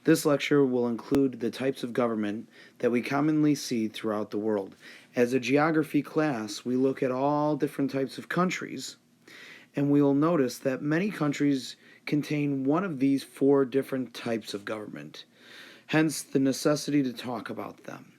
This lecture will include the types of government that we commonly see throughout the world. As a geography class, we look at all different types of countries, and we will notice that many countries contain one of these four different types of government, hence the necessity to talk about them.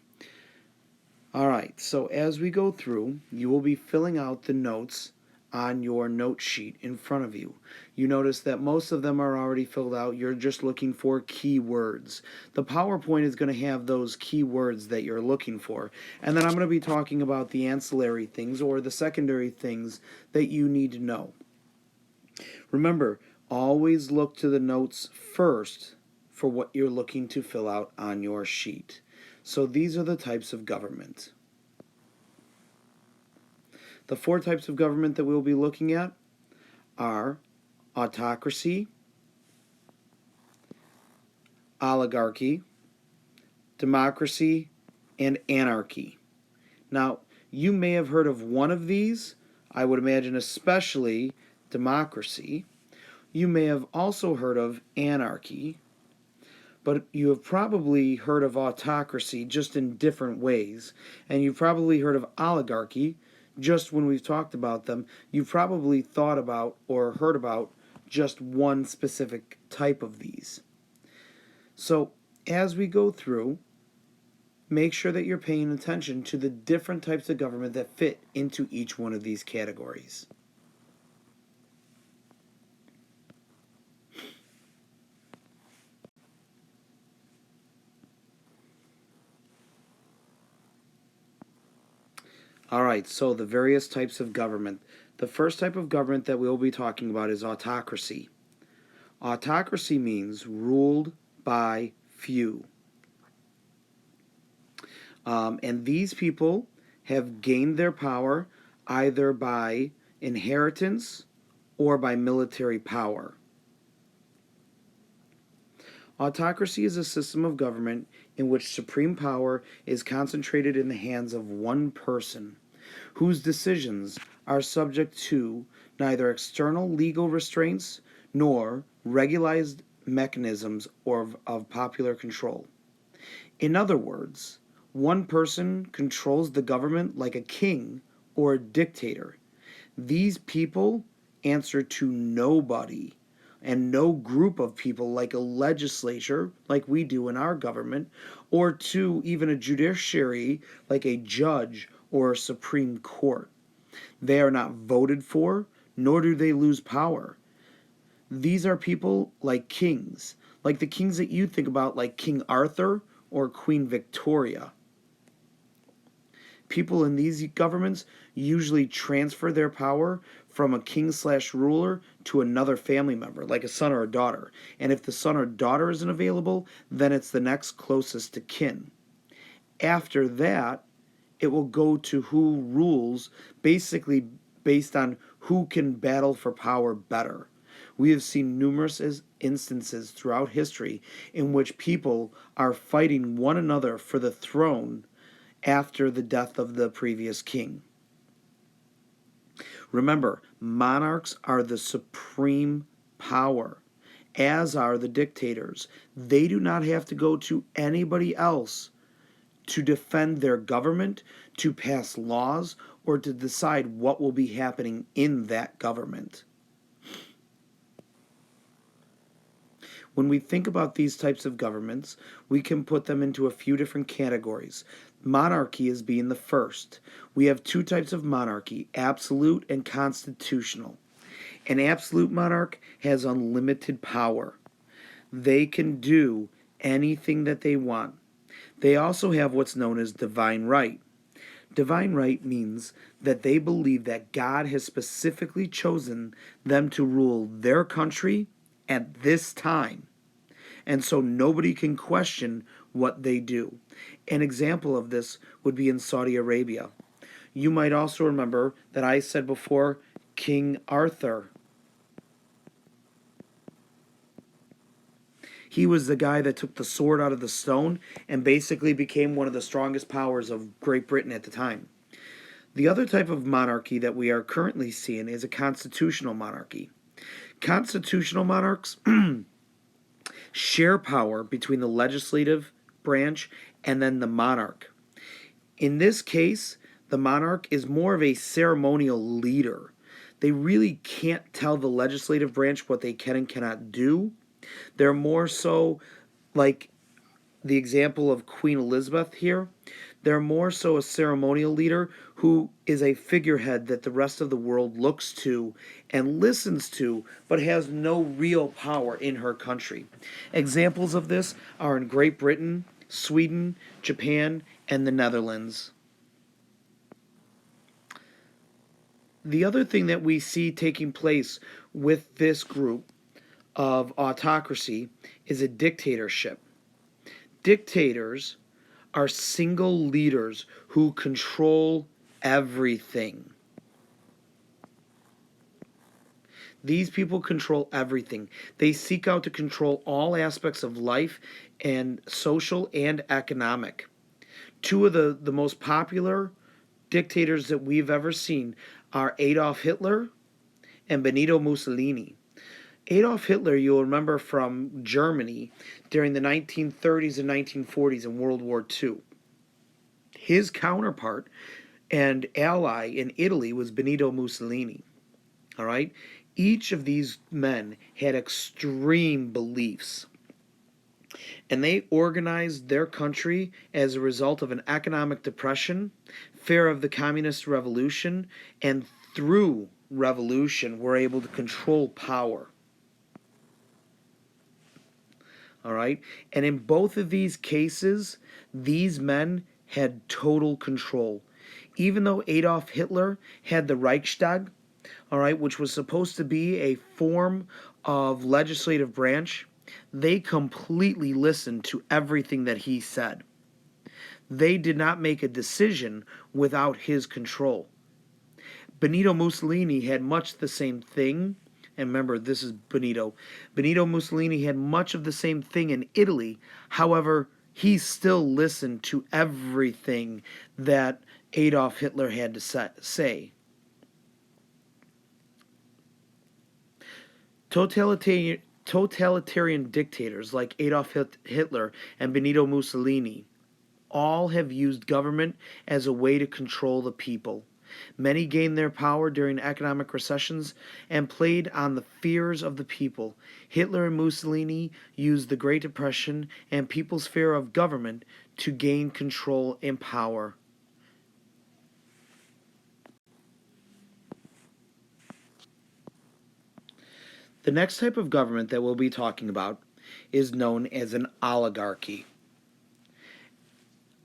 Alright, so as we go through, you will be filling out the notes on your note sheet in front of you. You notice that most of them are already filled out. You're just looking for keywords. The PowerPoint is going to have those keywords that you're looking for. And then I'm going to be talking about the ancillary things or the secondary things that you need to know. Remember, always look to the notes first for what you're looking to fill out on your sheet. So these are the types of government. The four types of government that we'll be looking at are autocracy, oligarchy, democracy, and anarchy. Now, you may have heard of one of these. I would imagine especially democracy. You may have also heard of anarchy, but you have probably heard of autocracy just in different ways. And you've probably heard of oligarchy just when we've talked about them. You've probably thought about or heard about just one specific type of these. So as we go through, make sure that you're paying attention to the different types of government that fit into each one of these categories. Alright, so the various types of government. The first type of government that we'll be talking about is autocracy. Autocracy means ruled by few. And these people have gained their power either by inheritance or by military power. Autocracy is a system of government in which supreme power is concentrated in the hands of one person, whose decisions are subject to neither external legal restraints nor regularized mechanisms of popular control. In other words, one person controls the government like a king or a dictator. These people answer to nobody and no group of people like a legislature, like we do in our government, or to even a judiciary, like a judge or a Supreme Court. They are not voted for, nor do they lose power. These are people like kings, like the kings that you think about, like King Arthur or Queen Victoria. People in these governments usually transfer their power from a king/ruler to another family member, like a son or a daughter. And if the son or daughter isn't available, then it's the next closest to kin. After that, it will go to who rules, basically based on who can battle for power better. We have seen numerous instances throughout history in which people are fighting one another for the throne after the death of the previous king. Remember, monarchs are the supreme power, as are the dictators. They do not have to go to anybody else to defend their government, to pass laws, or to decide what will be happening in that government. When we think about these types of governments, we can put them into a few different categories. Monarchy is being the first. We have two types of monarchy, absolute and constitutional. An absolute monarch has unlimited power. They can do anything that they want. They also have what's known as divine right. Divine right means that they believe that God has specifically chosen them to rule their country at this time. And so nobody can question what they do. An example of this would be in Saudi Arabia. You might also remember that I said before King Arthur. He was the guy that took the sword out of the stone and basically became one of the strongest powers of Great Britain at the time. The other type of monarchy that we are currently seeing is a constitutional monarchy. Constitutional monarchs share power between the legislative branch and then the monarch. In this case, the monarch is more of a ceremonial leader. They really can't tell the legislative branch what they can and cannot do. They're more so like the example of Queen Elizabeth here. They're more so a ceremonial leader who is a figurehead that the rest of the world looks to and listens to, but has no real power in her country. Examples of this are in Great Britain, Sweden, Japan, and the Netherlands. The other thing that we see taking place with this group of autocracy is a dictatorship. Dictators are single leaders who control everything. These people control everything. They seek out to control all aspects of life and social and economic. Two of the most popular dictators that we've ever seen are Adolf Hitler and Benito Mussolini. Adolf Hitler, you'll remember from Germany during the 1930s and 1940s in World War II. His counterpart and ally in Italy was Benito Mussolini. All right? Each of these men had extreme beliefs. And they organized their country as a result of an economic depression, fear of the communist revolution, and through revolution were able to control power. All right? And in both of these cases, these men had total control. Even though Adolf Hitler had the Reichstag, all right, which was supposed to be a form of legislative branch, they completely listened to everything that he said. They did not make a decision without his control. Benito Mussolini had much the same thing. And remember, this is Benito. Benito Mussolini had much of the same thing in Italy. However, he still listened to everything that Adolf Hitler had to say. Totalitarian dictators like Adolf Hitler and Benito Mussolini all have used government as a way to control the people. Many gained their power during economic recessions and played on the fears of the people. Hitler and Mussolini used the Great Depression and people's fear of government to gain control and power. The next type of government that we'll be talking about is known as an oligarchy.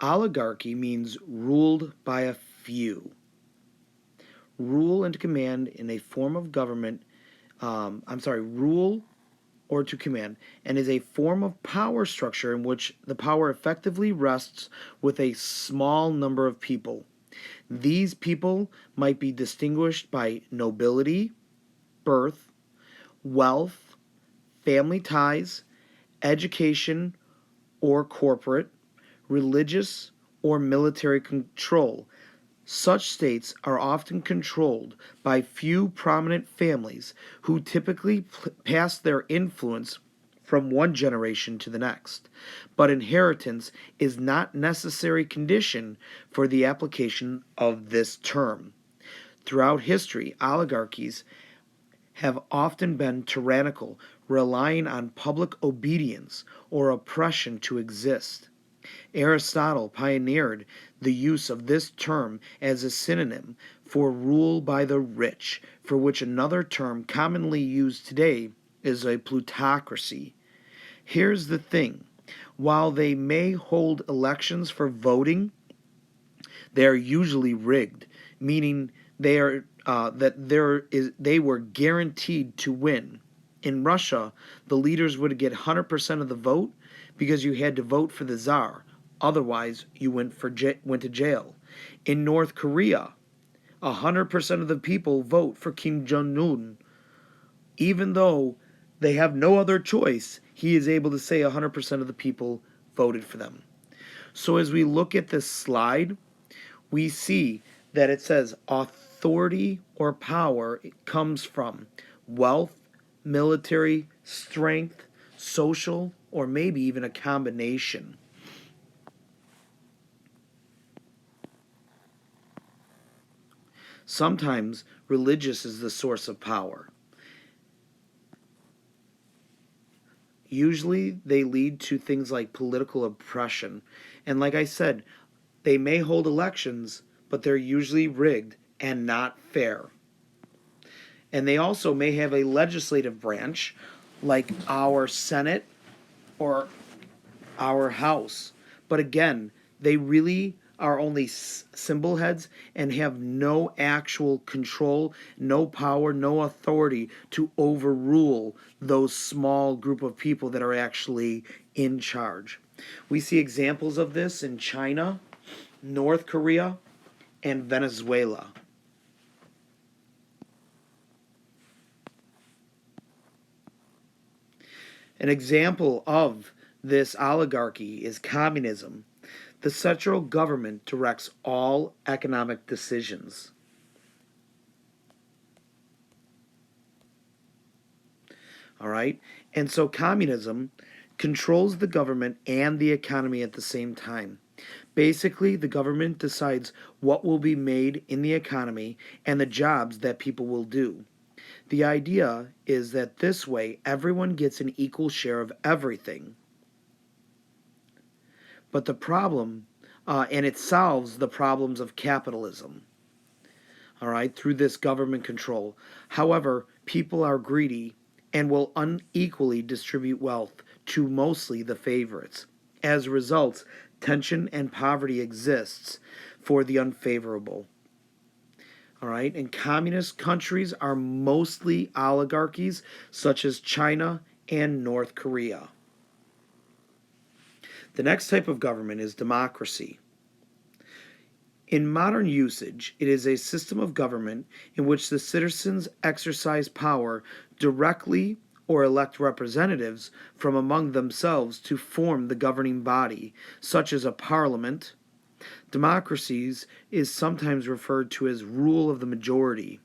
Oligarchy means ruled by a few. Rule and command in a form of government, rule or to command, and is a form of power structure in which the power effectively rests with a small number of people. These people might be distinguished by nobility, birth, wealth, family ties, education or corporate, religious or military control. Such states are often controlled by few prominent families who typically pass their influence from one generation to the next. But inheritance is not necessary condition for the application of this term. Throughout history, oligarchies have often been tyrannical, relying on public obedience or oppression to exist. Aristotle pioneered the use of this term as a synonym for rule by the rich, for which another term commonly used today is a plutocracy. Here's the thing. While they may hold elections for voting, they are usually rigged, meaning they were guaranteed to win. In Russia, the leaders would get 100% of the vote because you had to vote for the czar. Otherwise, you went to jail. In North Korea, 100% of the people vote for Kim Jong-un. Even though they have no other choice, he is able to say 100% of the people voted for them. So as we look at this slide, we see that it says authority or power comes from wealth, military, strength, social, or maybe even a combination. Sometimes religious is the source of power. Usually they lead to things like political oppression. And like I said, they may hold elections, but they're usually rigged and not fair. And they also may have a legislative branch like our Senate or our House. But again, they really are only symbol heads and have no actual control, no power, no authority to overrule those small group of people that are actually in charge. We see examples of this in China, North Korea, and Venezuela. An example of this oligarchy is communism. The central government directs all economic decisions. All right? And so communism controls the government and the economy at the same time. Basically, the government decides what will be made in the economy and the jobs that people will do. The idea is that this way everyone gets an equal share of everything. But the problem, and it solves the problems of capitalism, all right, through this government control. However, people are greedy and will unequally distribute wealth to mostly the favorites. As a result, tension and poverty exists for the unfavorable. All right, and communist countries are mostly oligarchies, such as China and North Korea. The next type of government is democracy. In modern usage, it is a system of government in which the citizens exercise power directly or elect representatives from among themselves to form the governing body, such as a parliament. Democracies is sometimes referred to as rule of the majority.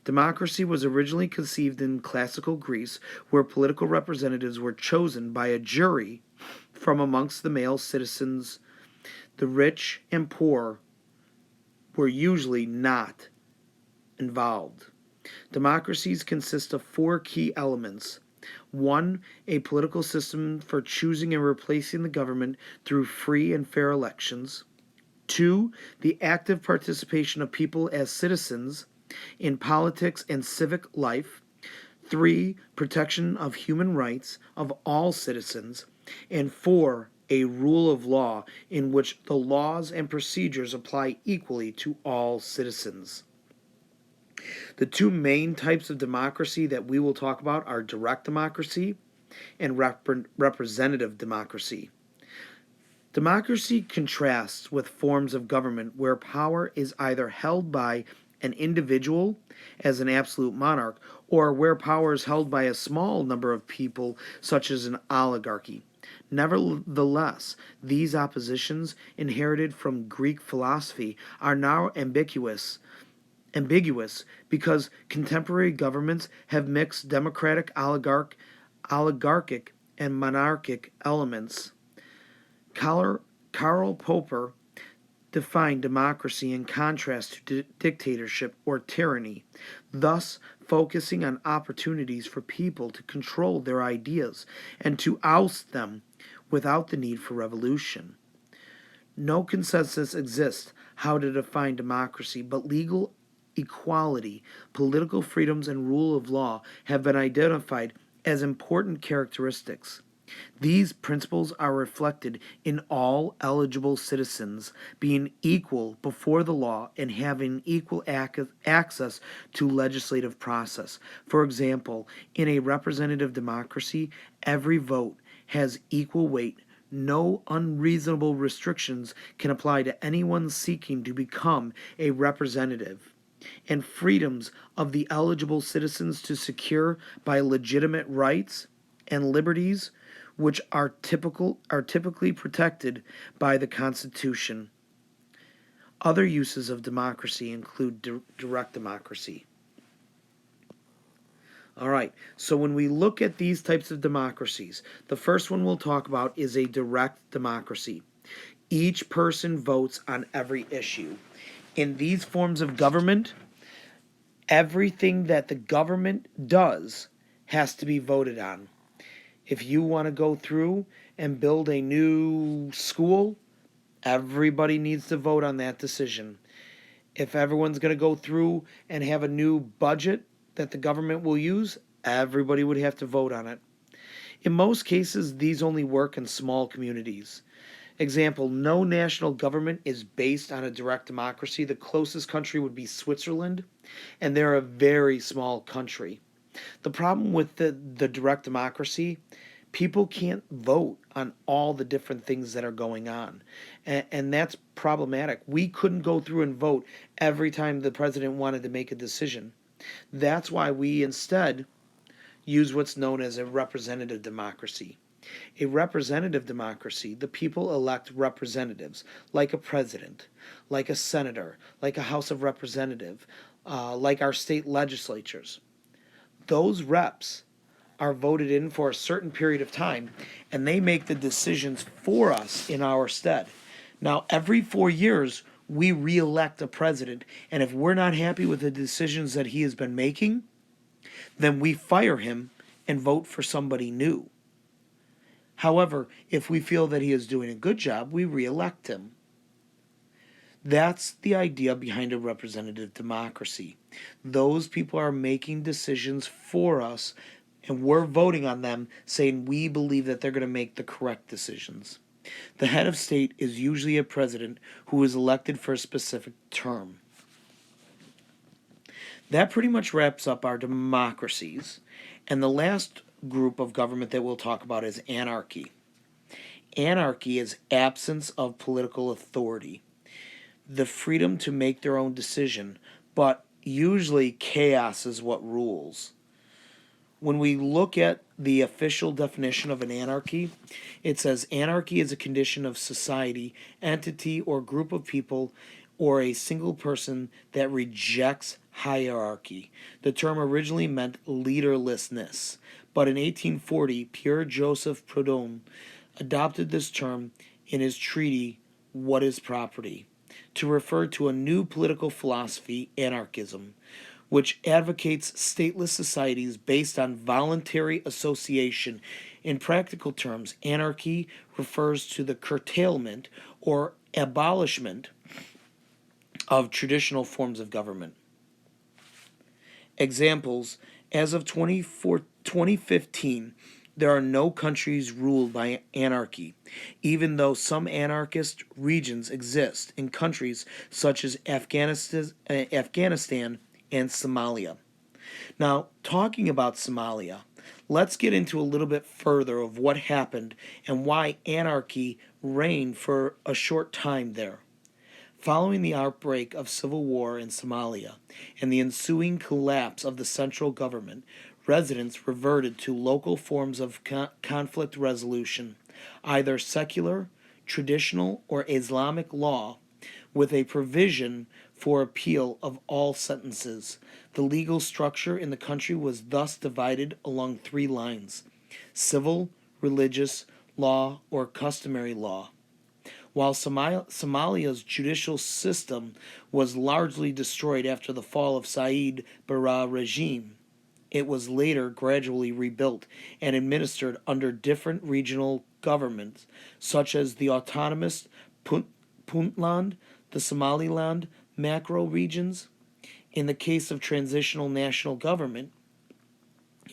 Democracy was originally conceived in classical Greece, where political representatives were chosen by a jury from amongst the male citizens. The rich and poor were usually not involved. Democracies consist of four key elements. One, a political system for choosing and replacing the government through free and fair elections. Two, the active participation of people as citizens in politics and civic life. Three, protection of human rights of all citizens. And four, a rule of law in which the laws and procedures apply equally to all citizens. The two main types of democracy that we will talk about are direct democracy and representative democracy. Democracy contrasts with forms of government where power is either held by an individual as an absolute monarch or where power is held by a small number of people, such as an oligarchy. Nevertheless, these oppositions, inherited from Greek philosophy, are now ambiguous because contemporary governments have mixed democratic, oligarchic, and monarchic elements. Karl Popper defined democracy in contrast to dictatorship or tyranny, thus focusing on opportunities for people to control their ideas and to oust them without the need for revolution. No consensus exists how to define democracy, but legal equality, political freedoms, and rule of law have been identified as important characteristics. These principles are reflected in all eligible citizens being equal before the law and having equal access to legislative process. For example, in a representative democracy, every vote has equal weight. No unreasonable restrictions can apply to anyone seeking to become a representative, and freedoms of the eligible citizens to secure by legitimate rights and liberties which are typically protected by the Constitution. Other uses of democracy include direct democracy. All right, so when we look at these types of democracies, the first one we'll talk about is a direct democracy. Each person votes on every issue. In these forms of government, everything that the government does has to be voted on. If you want to go through and build a new school, everybody needs to vote on that decision. If everyone's going to go through and have a new budget that the government will use, everybody would have to vote on it. In most cases, these only work in small communities. Example, no national government is based on a direct democracy. The closest country would be Switzerland, and they're a very small country. The problem with the direct democracy, people can't vote on all the different things that are going on. And that's problematic. We couldn't go through and vote every time the president wanted to make a decision. That's why we instead use what's known as a representative democracy. A representative democracy, the people elect representatives, like a president, like a senator, like a House of Representatives, like our state legislatures. Those reps are voted in for a certain period of time, and they make the decisions for us in our stead. Now, every 4 years, we re-elect a president, and if we're not happy with the decisions that he has been making, then we fire him and vote for somebody new. However, if we feel that he is doing a good job, we re-elect him. That's the idea behind a representative democracy. Those people are making decisions for us, and we're voting on them, saying we believe that they're going to make the correct decisions. The head of state is usually a president who is elected for a specific term. That pretty much wraps up our democracies. And the last group of government that we'll talk about is anarchy. Anarchy is absence of political authority, the freedom to make their own decision, but usually chaos is what rules. When we look at the official definition of an anarchy, it says anarchy is a condition of society, entity, or group of people, or a single person that rejects hierarchy. The term originally meant leaderlessness, but in 1840, Pierre Joseph Proudhon adopted this term in his treatise, What is Property, to refer to a new political philosophy, anarchism, which advocates stateless societies based on voluntary association. In practical terms, anarchy refers to the curtailment or abolishment of traditional forms of government. Examples, as of 2015, there are no countries ruled by anarchy, even though some anarchist regions exist in countries such as Afghanistan and Somalia. Now, talking about Somalia, let's get into a little bit further of what happened and why anarchy reigned for a short time there. Following the outbreak of civil war in Somalia and the ensuing collapse of the central government, residents reverted to local forms of conflict resolution, either secular, traditional, or Islamic law, with a provision for appeal of all sentences. The legal structure in the country was thus divided along three lines: civil, religious, law, or customary law. While Somalia's judicial system was largely destroyed after the fall of Said Barre regime, it was later gradually rebuilt and administered under different regional governments, such as the autonomous Puntland, the Somaliland macro regions. In the case of transitional national government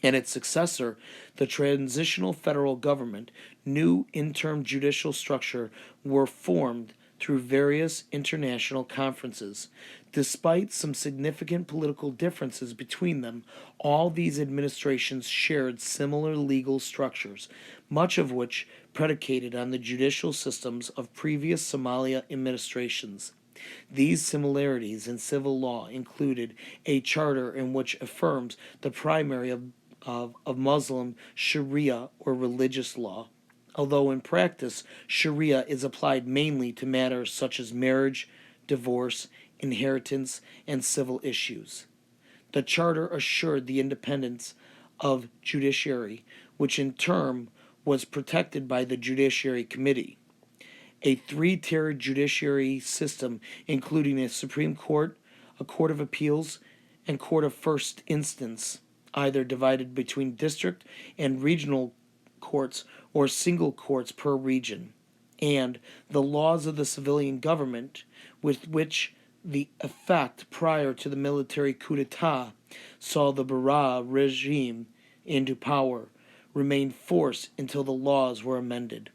and its successor, the transitional federal government, new interim judicial structure were formed through various international conferences. Despite some significant political differences between them, all these administrations shared similar legal structures, much of which predicated on the judicial systems of previous Somalia administrations. These similarities in civil law included a charter in which affirms the primary of Muslim Sharia or religious law, although in practice Sharia is applied mainly to matters such as marriage, divorce, inheritance, and civil issues. The charter assured the independence of judiciary, which in turn was protected by the Judiciary Committee, a three-tiered judiciary system including a Supreme Court, a Court of Appeals, and Court of First Instance, either divided between district and regional courts or single courts per region, and the laws of the civilian government, with which the effect prior to the military coup d'etat saw the Barra regime into power, remained forced until the laws were amended.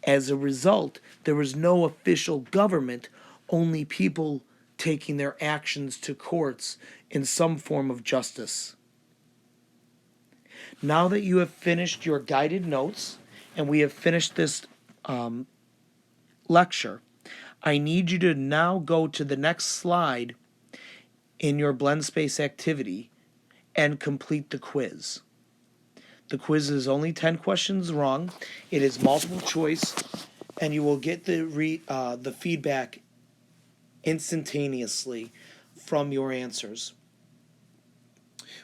As a result, there was no official government, only people taking their actions to courts in some form of justice. Now that you have finished your guided notes and we have finished this lecture, I need you to now go to the next slide in your blend space activity and complete the quiz. The quiz is only 10 questions wrong. It is multiple choice, and you will get the feedback instantaneously from your answers.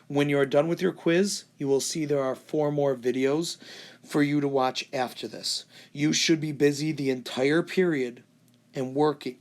When you are done with your quiz, you will see there are 4 more videos for you to watch after this. You should be busy the entire period and working